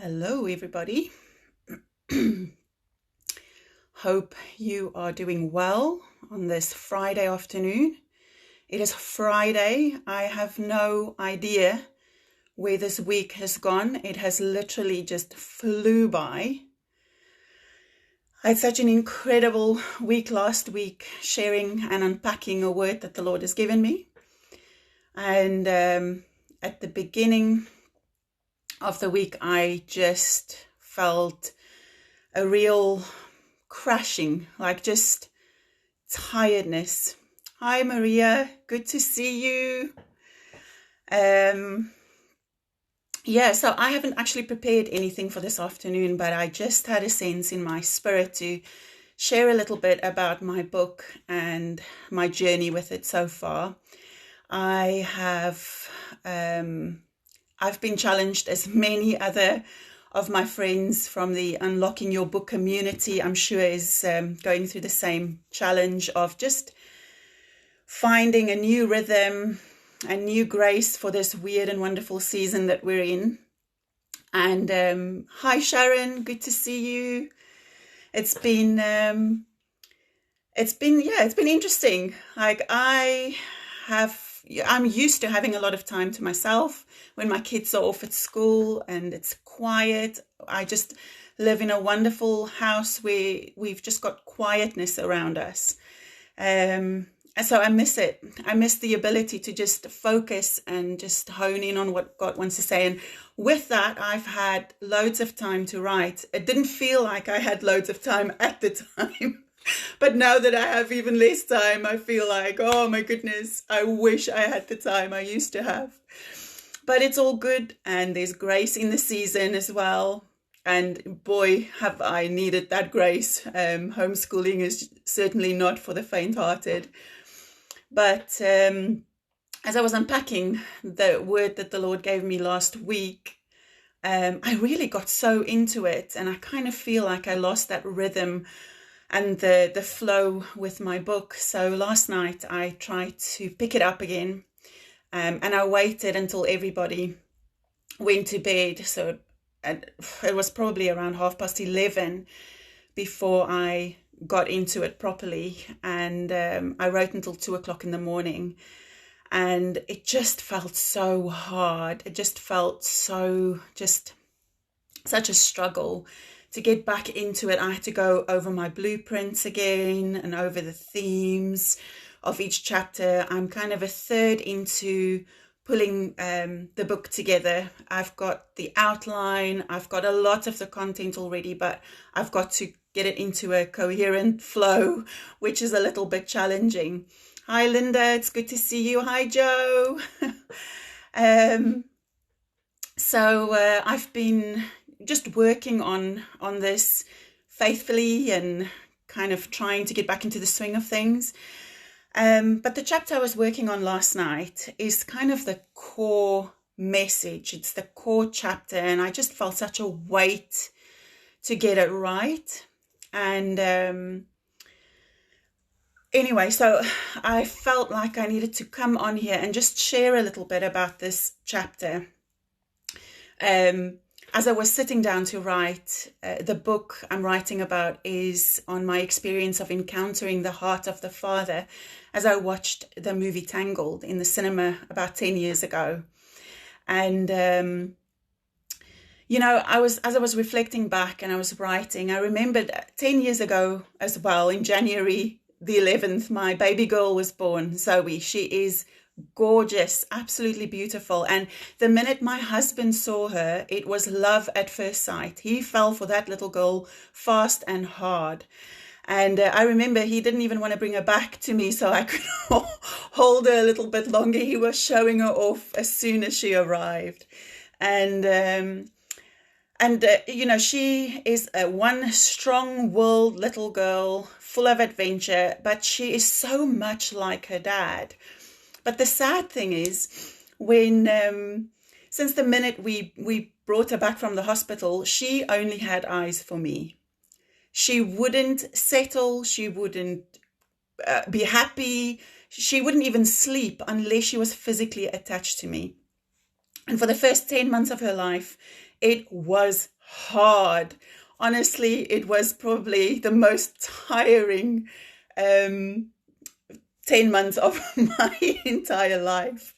Hello, everybody. Hope you are doing well on this Friday afternoon. It is Friday. I have no idea where this week has gone. It has literally just flew by. I had such an incredible week last week, sharing and unpacking a word that the Lord has given me. And at the beginning of the week, I just felt a real crashing, like just tiredness. Hi, Maria. Good to see you. So I haven't actually prepared anything for this afternoon, but I just had a sense in my spirit to share a little bit about my book and my journey with it so far. I've been challenged, as many other of my friends from the Unlocking Your Book community, I'm sure, is going through the same challenge of just finding a new rhythm, a new grace for this weird and wonderful season that we're in. And hi, Sharon, good to see you. It's been interesting. Like I'm used to having a lot of time to myself when my kids are off at school and it's quiet. I just live in a wonderful house where we've just got quietness around us. And so I miss it. I miss the ability to just focus and just hone in on what God wants to say. And with that, I've had loads of time to write. It didn't feel like I had loads of time at the time. But now that I have even less time, I feel like, oh my goodness, I wish I had the time I used to have. But it's all good, and there's grace in the season as well. And boy, have I needed that grace. Homeschooling is certainly not for the faint-hearted. But as I was unpacking the word that the Lord gave me last week, I really got so into it, and I kind of feel like I lost that rhythm and the flow with my book. So last night I tried to pick it up again, and I waited until everybody went to bed. So it was probably around 11:30 before I got into it properly, and I wrote until 2 o'clock in the morning, and it just felt so hard. It just felt just such a struggle to get back into it. I had to go over my blueprints again and over the themes of each chapter. I'm kind of a third into pulling the book together. I've got the outline, I've got a lot of the content already, but I've got to get it into a coherent flow, which is a little bit challenging. Hi, Linda, it's good to see you. Hi, Joe. I've been just working on this faithfully and kind of trying to get back into the swing of things. But the chapter I was working on last night is kind of the core message. It's the core chapter, and I just felt such a weight to get it right. And anyway, so I felt like I needed to come on here and just share a little bit about this chapter. As I was sitting down to write, the book I'm writing about is on my experience of encountering the heart of the Father as I watched the movie Tangled in the cinema about 10 years ago. And, as I was reflecting back and I was writing, I remembered 10 years ago as well, in January the 11th, my baby girl was born, Zoe. She is gorgeous, absolutely beautiful. And the minute my husband saw her, it was love at first sight. He fell for that little girl fast and hard. And I remember he didn't even want to bring her back to me so I could hold her a little bit longer. He was showing her off as soon as she arrived. And she is a one strong-willed little girl, full of adventure, but she is so much like her dad. But the sad thing is, since the minute we brought her back from the hospital, she only had eyes for me. She wouldn't settle. She wouldn't be happy. She wouldn't even sleep unless she was physically attached to me. And for the first 10 months of her life, it was hard. Honestly, it was probably the most tiring 10 months of my entire life.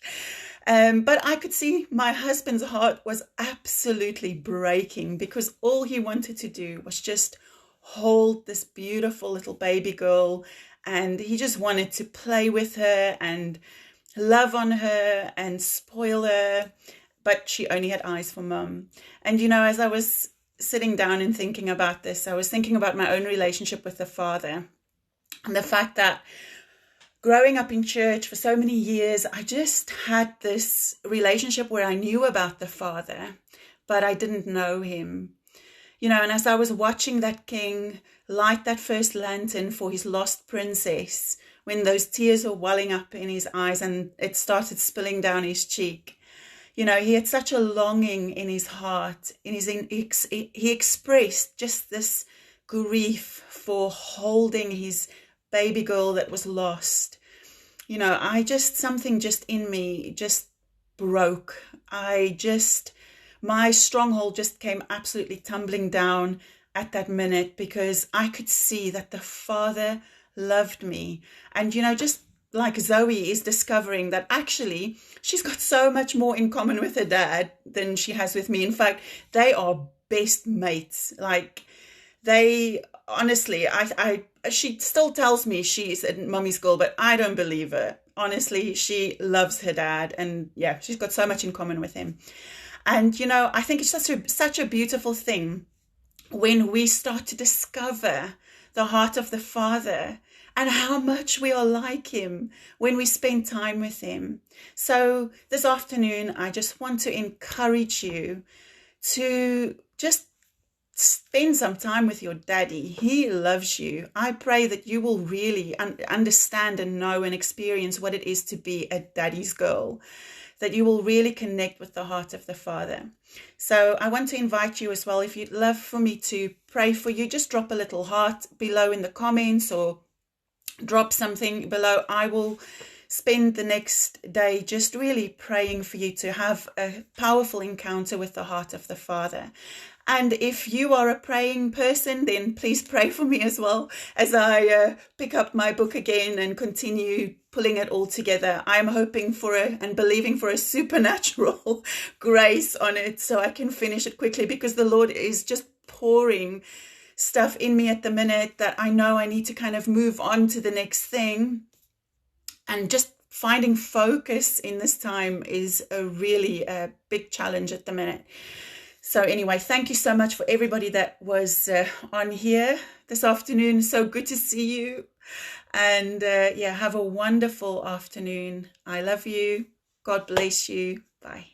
But I could see my husband's heart was absolutely breaking, because all he wanted to do was just hold this beautiful little baby girl, and he just wanted to play with her and love on her and spoil her. But she only had eyes for mum. And as I was sitting down and thinking about this, I was thinking about my own relationship with the Father, and the fact that growing up in church for so many years, I just had this relationship where I knew about the Father, but I didn't know him. And as I was watching that king light that first lantern for his lost princess, when those tears were welling up in his eyes and it started spilling down his cheek, he had such a longing in his heart. He expressed just this grief for holding his baby girl that was lost. Something just in me just broke. My stronghold just came absolutely tumbling down at that minute, because I could see that the Father loved me. And, just like Zoe is discovering that actually she's got so much more in common with her dad than she has with me. In fact, they are best mates. Like, they honestly, she still tells me she's a mummy's girl, but I don't believe her. Honestly, she loves her dad, and yeah, she's got so much in common with him. And I think it's such a beautiful thing when we start to discover the heart of the Father and how much we are like him when we spend time with him. So this afternoon, I just want to encourage you to just spend some time with your daddy. He loves you. I pray that you will really understand and know and experience what it is to be a daddy's girl, that you will really connect with the heart of the Father. So I want to invite you as well, if you'd love for me to pray for you, just drop a little heart below in the comments, or drop something below. I will spend the next day just really praying for you to have a powerful encounter with the heart of the Father. And if you are a praying person, then please pray for me as well, as I pick up my book again and continue pulling it all together. I'm hoping for and believing for a supernatural grace on it, so I can finish it quickly, because the Lord is just pouring stuff in me at the minute that I know I need to kind of move on to the next thing. And just finding focus in this time is a really big challenge at the minute. So anyway, thank you so much for everybody that was on here this afternoon. So good to see you. And have a wonderful afternoon. I love you. God bless you. Bye.